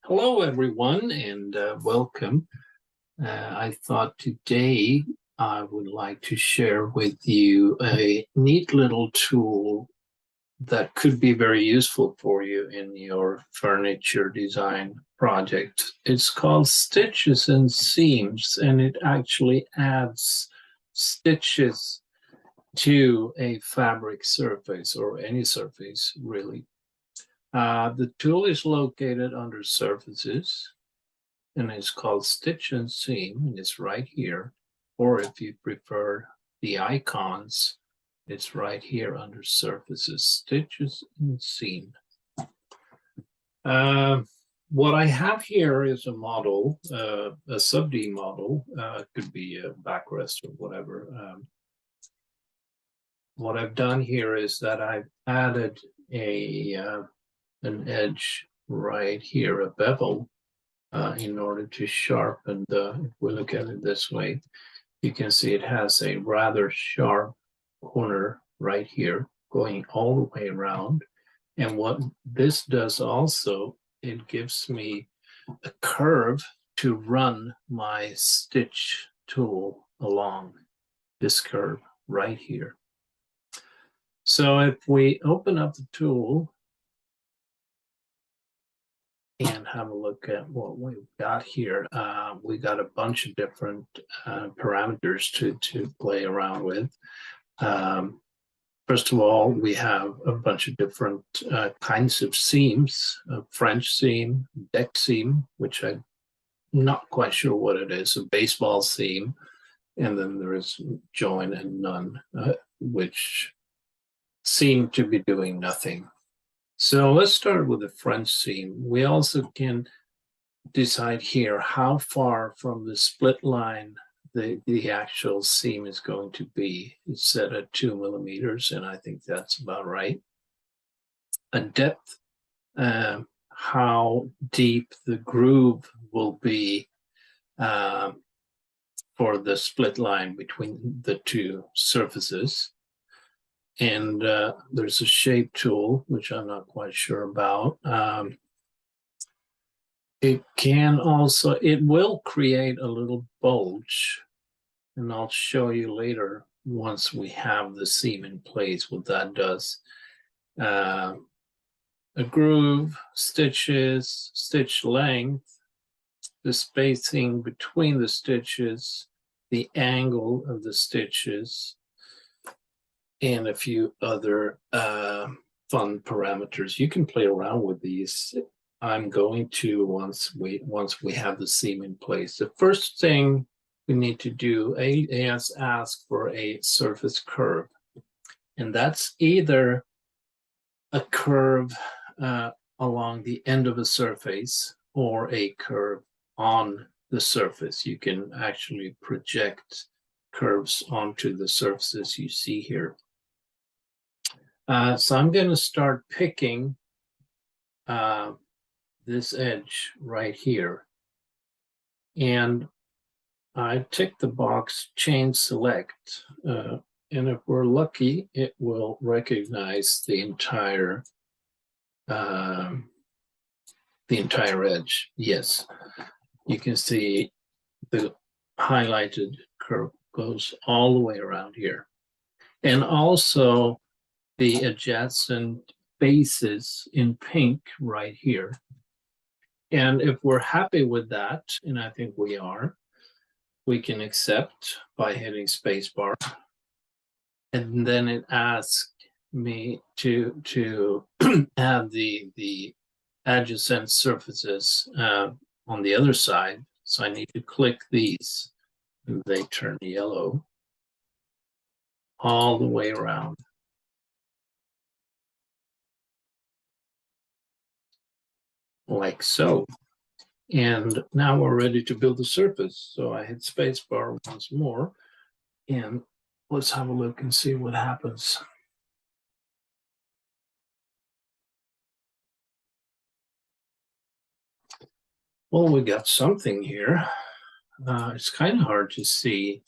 Hello, everyone, and welcome. I thought today I would like to share with you a neat little tool that could be very useful for you in your furniture design project. It's called Stitches and Seams, and it actually adds stitches to a fabric surface or any surface, really. The tool is located under Surfaces, and it's called Stich and Seam, and it's right here. Or if you prefer the icons, it's right here under Surfaces, Stitches and Seam. What I have here is a model, a sub-D model. It could be a backrest or whatever. What I've done here is that I've added an edge right here, a bevel, in order to sharpen if we look at it this way, you can see it has a rather sharp corner right here going all the way around. And what this does also, it gives me a curve to run my stitch tool along this curve right here. So if we open up the tool and have a look at what we've got here, we got a bunch of different parameters to play around with. First of all, we have a bunch of different kinds of seams: a French seam, deck seam, which I'm not quite sure what it is, a baseball seam, and then there is join and none, which seem to be doing nothing. So let's start with the French seam. We also can decide here how far from the split line the actual seam is going to be. It's set at 2 millimeters, and I think that's about right. A depth, how deep the groove will be for the split line between the two surfaces. And there's a shape tool, which I'm not quite sure about. It will create a little bulge, and I'll show you later once we have the seam in place what that does. A groove, stitches, stitch length, the spacing between the stitches, the angle of the stitches, and a few other fun parameters. You can play around with these. I'm going to once we have the seam in place. The first thing we need to do is ask for a surface curve, and that's either a curve along the end of a surface or a curve on the surface. You can actually project curves onto the surfaces you see here. So I'm going to start picking this edge right here. And I tick the box Chain Select. And if we're lucky, it will recognize the entire edge. Yes, you can see the highlighted curve goes all the way around here. And also the adjacent bases in pink right here. And if we're happy with that, and I think we are, we can accept by hitting spacebar. And then it asks me to add the adjacent surfaces on the other side. So I need to click these, and they turn yellow all the way around. Like so. And now we're ready to build the surface. So I hit spacebar once more, and let's have a look and see what happens. Well, we got something here. It's kind of hard to see.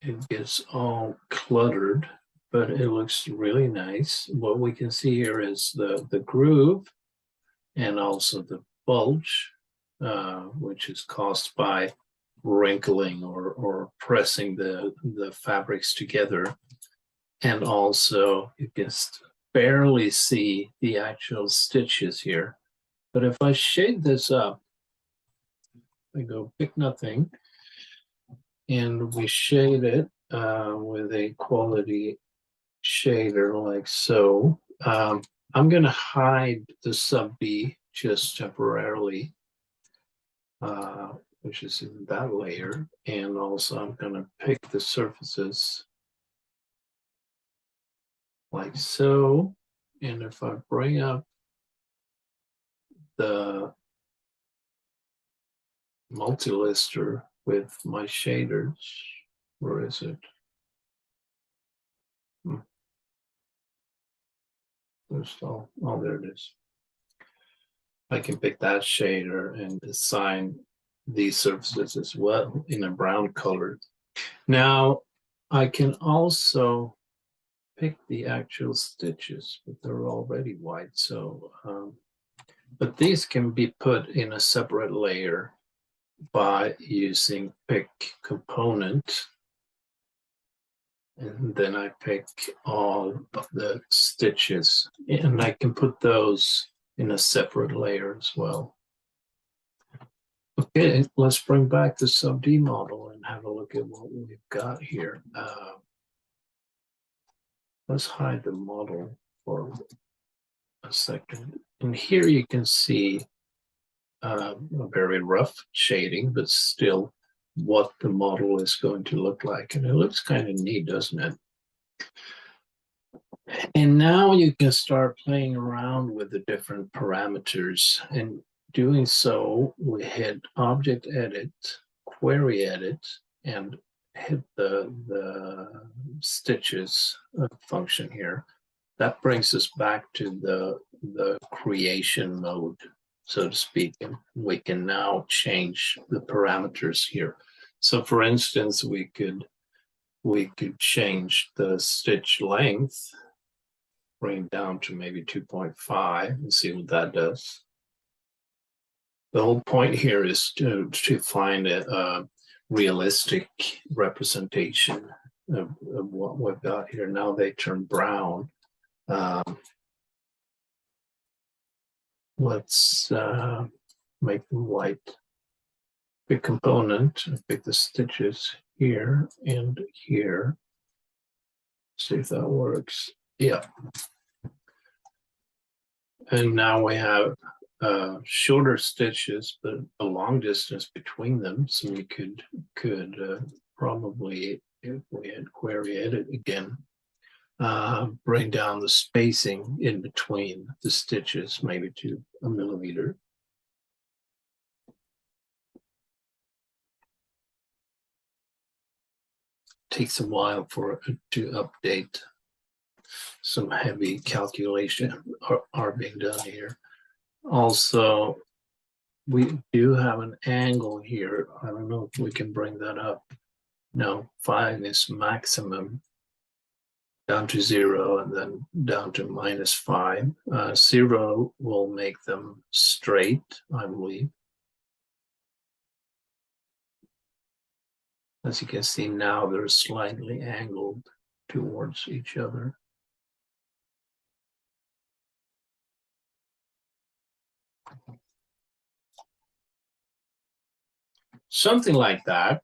It gets all cluttered, but it looks really nice. What we can see here is the groove and also the bulge, which is caused by wrinkling or pressing the fabrics together. And also you can barely see the actual stitches here. But if I shade this up, I go pick nothing, and we shade it with a quality shader like so. I'm going to hide the sub D just temporarily, which is in that layer. And also I'm going to pick the surfaces like so. And if I bring up the multi-lister with my shaders, where is it? There's oh, there it is. I can pick that shader and assign these surfaces as well in a brown color. Now I can also pick the actual stitches, but they're already white. So, but these can be put in a separate layer by using pick component. And then I pick all of the stitches, and I can put those in a separate layer as well. Okay, let's bring back the sub D model and have a look at what we've got here. Let's hide the model for a second. And here you can see a very rough shading, but still what the model is going to look like. And it looks kind of neat, doesn't it? And now you can start playing around with the different parameters. And doing so, we hit Object Edit, Query Edit, and hit the stitches function here. That brings us back to the creation mode, so to speak, and we can now change the parameters here. So for instance, we could change the stitch length, bring it down to maybe 2.5 and see what that does. The whole point here is to find a realistic representation of what we've got here. Now they turn brown. Let's make them white. Pick component, pick the stitches here and here. See if that works. Yeah. And now we have shorter stitches, but a long distance between them. So we could probably, if we had query edit again, bring down the spacing in between the stitches, maybe to 1 millimeter. Takes a while for it to update. Some heavy calculations are being done here. Also, we do have an angle here. I don't know if we can bring that up. No, 5 is maximum. Down to 0 and then down to -5. 0 will make them straight, I believe. As you can see now, they're slightly angled towards each other. Something like that.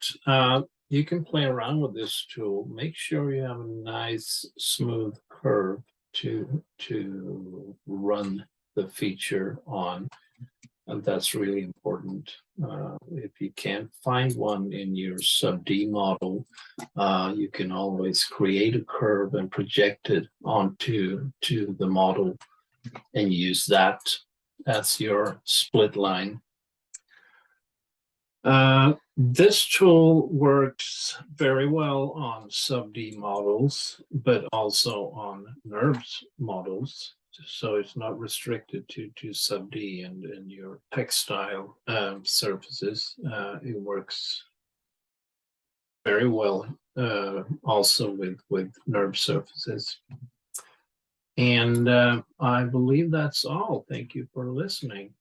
You can play around with this tool. Make sure you have a nice smooth curve to run the feature on. And that's really important. If you can't find one in your sub D model, you can always create a curve and project it onto the model and use that as your split line. This tool works very well on sub D models, but also on NURBS models. So it's not restricted to sub D and your textile surfaces. It works very well also with NURBS surfaces. And I believe that's all. Thank you for listening.